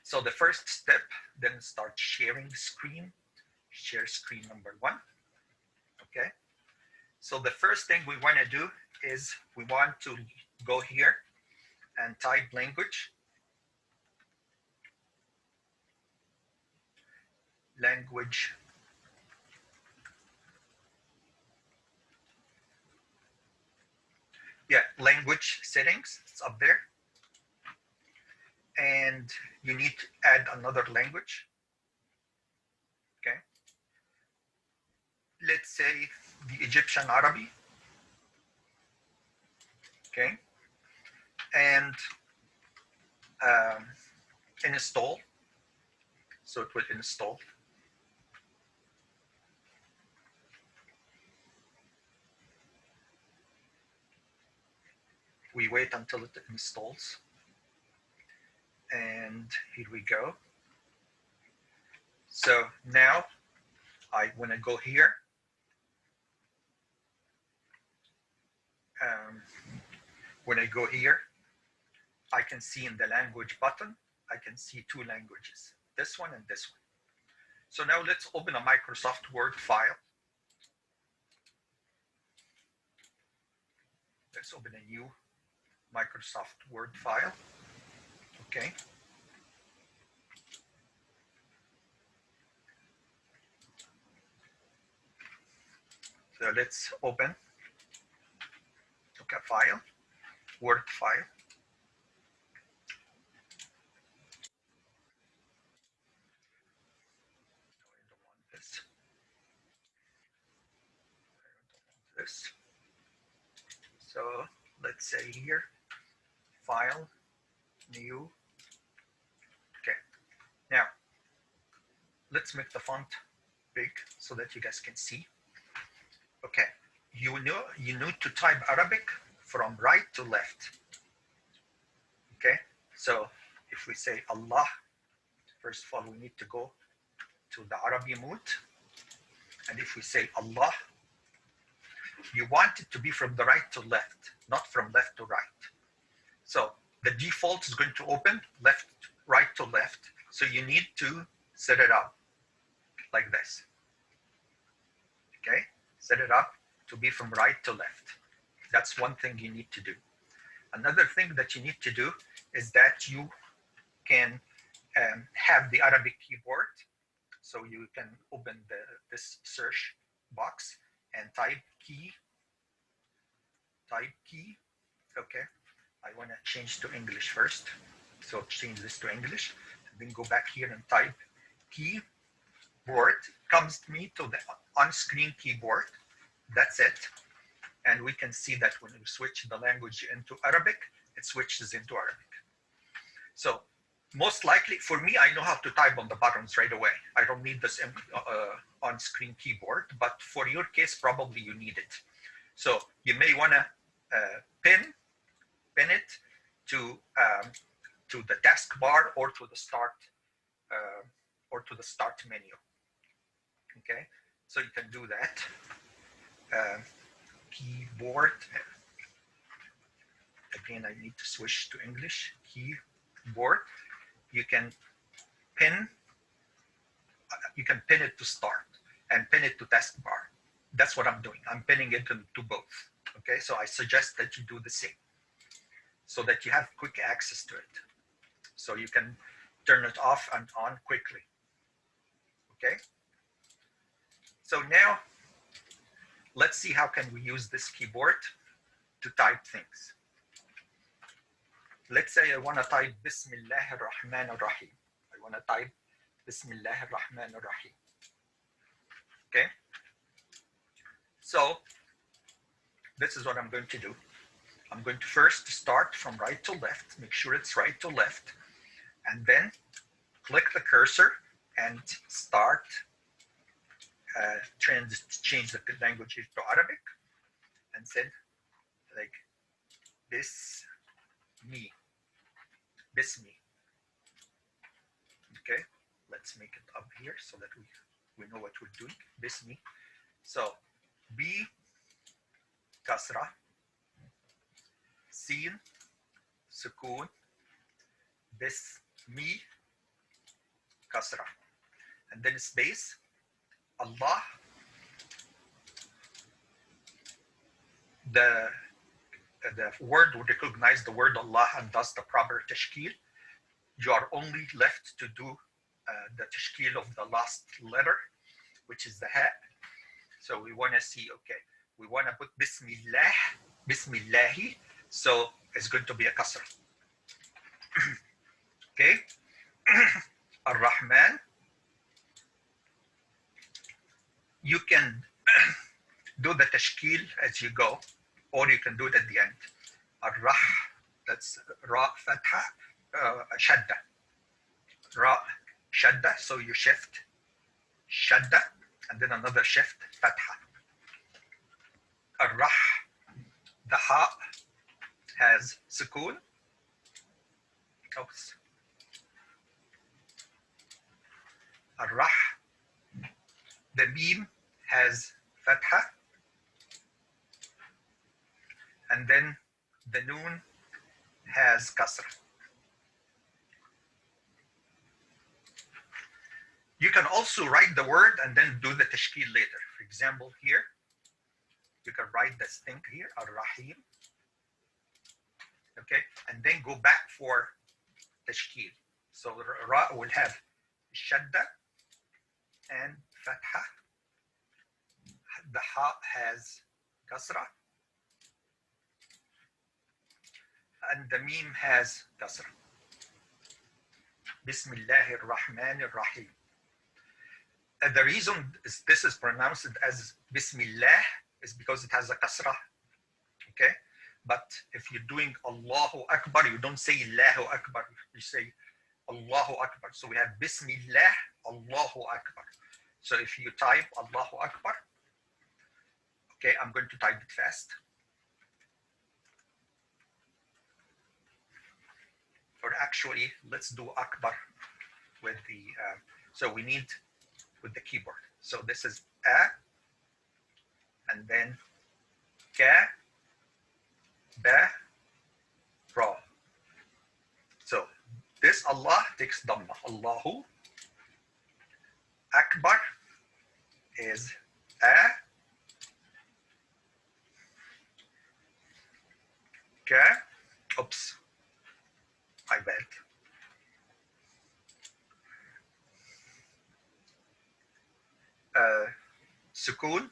So the first step, then start sharing screen. Share screen number 1. Okay. So the first thing we want to do is we want to go here and type language. Language. Yeah, language settings. It's up there. And you need to add another language. Okay. Let's say the Egyptian Arabic. Okay. And install. So it will install. We wait until it installs. And here we go. So now I want to go here. When I go here, I can see in the language button, I can see 2 languages, this one and this one. So now let's open a Microsoft Word file. Let's open a new Microsoft Word file. Okay. So let's open a file, Word file. I don't want this. I don't want this. So let's say here, file, new. Okay. Now, let's make the font big so that you guys can see. Okay. You need to type Arabic from right to left. Okay. So if we say Allah, first of all, we need to go to the Arabic mode. And if we say Allah, you want it to be from the right to left, not from left to right. So the default is going to open right to left. So you need to set it up like this. Okay, set it up to be from right to left. That's one thing you need to do. Another thing that you need to do is that you can have the Arabic keyboard. So you can open this search box and type key. Okay, I want to change to English first. So change this to English, and then go back here and type keyboard. Comes to me to the on-screen keyboard. That's it. And we can see that when we switch the language into Arabic, it switches into Arabic. So most likely, for me, I know how to type on the buttons right away. I don't need this on-screen keyboard, but for your case, probably you need it. So you may want to pin it to the taskbar or to the start menu. Okay, so you can do that. Keyboard. Again, I need to switch to English. Keyboard. You can pin it to start and pin it to taskbar. That's what I'm doing. I'm pinning it to both. Okay, so I suggest that you do the same so that you have quick access to it. So you can turn it off and on quickly. Okay. So now let's see how can we use this keyboard to type things. Let's say I want to type Bismillah ar-Rahman ar-Rahim. I want to type Bismillah ar-Rahman ar-Rahim. Okay. So this is what I'm going to do. I'm going to first start from right to left, make sure it's right to left, and then click the cursor and start change the language to Arabic and said like Bismi. Okay, let's make it up here so that we know what we're doing. Bismi. So B kasra, Sin sukun, Bismi, kasra. And then space, Allah. The word would recognize the word Allah and does the proper tashkil. You are only left to do the tashkil of the last letter, which is the ha. So we want to see, okay, we want to put Bismillah, Bismillahi, so it's going to be a kasra. Okay, Ar-Rahman, you can do the tashkil as you go, or you can do it at the end. Ar-Rah, that's Ra Fatha, Shadda. Ra, Shadda, so you shift, Shadda, and then another shift, Fatha. Ar-Rah, the Ha has sukoon. Oops. Ar-Rah, the Mim has Fatha. And then the Noon has Kasra. You can also write the word and then do the tashkil later. For example, here, you can write this thing here, Ar-Rahim. Okay, and then go back for tashkil. So Ra will have Shadda and Fatha. The Ha has Kasra. And the Mim has Kasra. Bismillahir Rahmanir Rahim. The reason this is pronounced as Bismillah is because it has a Kasra. Okay? But if you're doing Allahu Akbar, you don't say Allahu Akbar. You say Allahu Akbar. So we have Bismillah, Allahu Akbar. So if you type Allahu Akbar, okay, I'm going to type it fast. Or actually, let's do Akbar with the, so we need with the keyboard. So this is A, and then Ka, Ba, Ra. So this Allah takes Dhamma. Allahu Akbar is A, Ka, oops, my bad. Sukoon,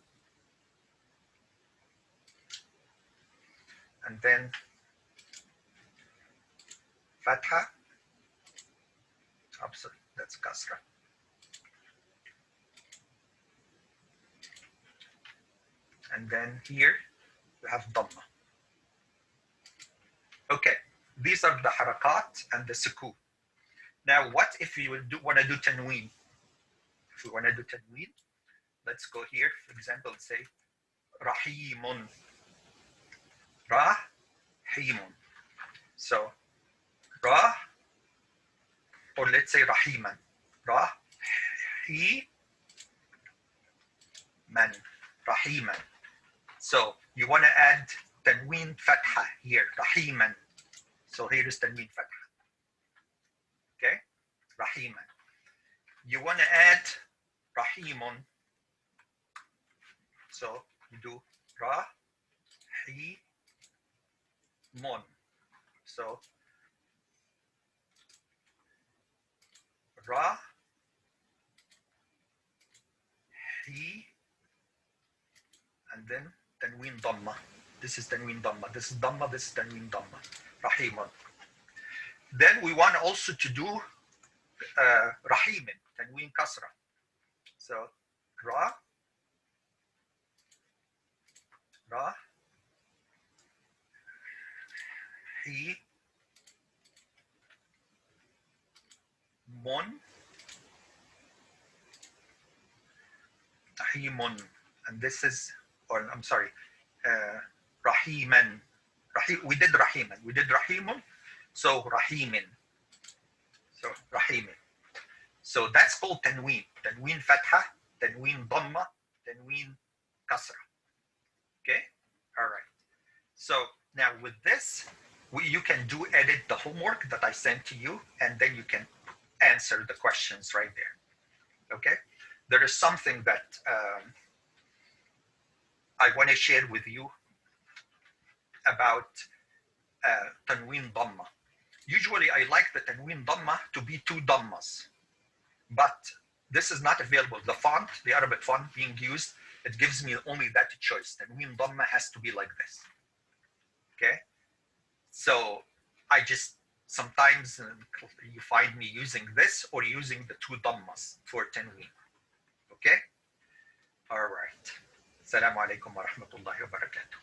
and then Fatha, oops, that's Kasra. And then here we have Dhamma. Okay, these are the harakat and the sukoon. Now, what if you want to do tanween? If we want to do tanween, let's go here. For example, say Rahimun. Rahimun. So Ra, or let's say Rahiman. Rahiman. Rahiman. So you want to add tanween fatha here. Rahiman. So here is tanween fatha. Okay? Rahiman. You want to add Rahimun. So you do Rahimun. So Ra, He, and then tanween Dhamma. This is tanween Dhamma. This is Dhamma. This is tanween Dhamma. Rahimun. Then we want also to do Rahimin, tanween Kasra. So Ra, He, Mun, Rahimun, and this is, or I'm sorry, Rahiman. We did Rahiman. We did Rahimun, so Rahimin. So Rahimin. So that's called tanween. Tanween Fatha, tanween Dhamma, tanween Kasra. Okay? All right. So now with this, you can edit the homework that I sent to you, and then you can, and answer the questions right there. Okay, there is something that I want to share with you about Tanween Dhamma. Usually I like the Tanween Dhamma to be two Dhammas, but this is not available. The font, the Arabic font being used, it gives me only that choice. Tanween Dhamma has to be like this. Okay, so I just sometimes you find me using this or using the two Dhammas for Tanween. Okay, all right. Assalamu alaikum wa rahmatullahi wa barakatuh.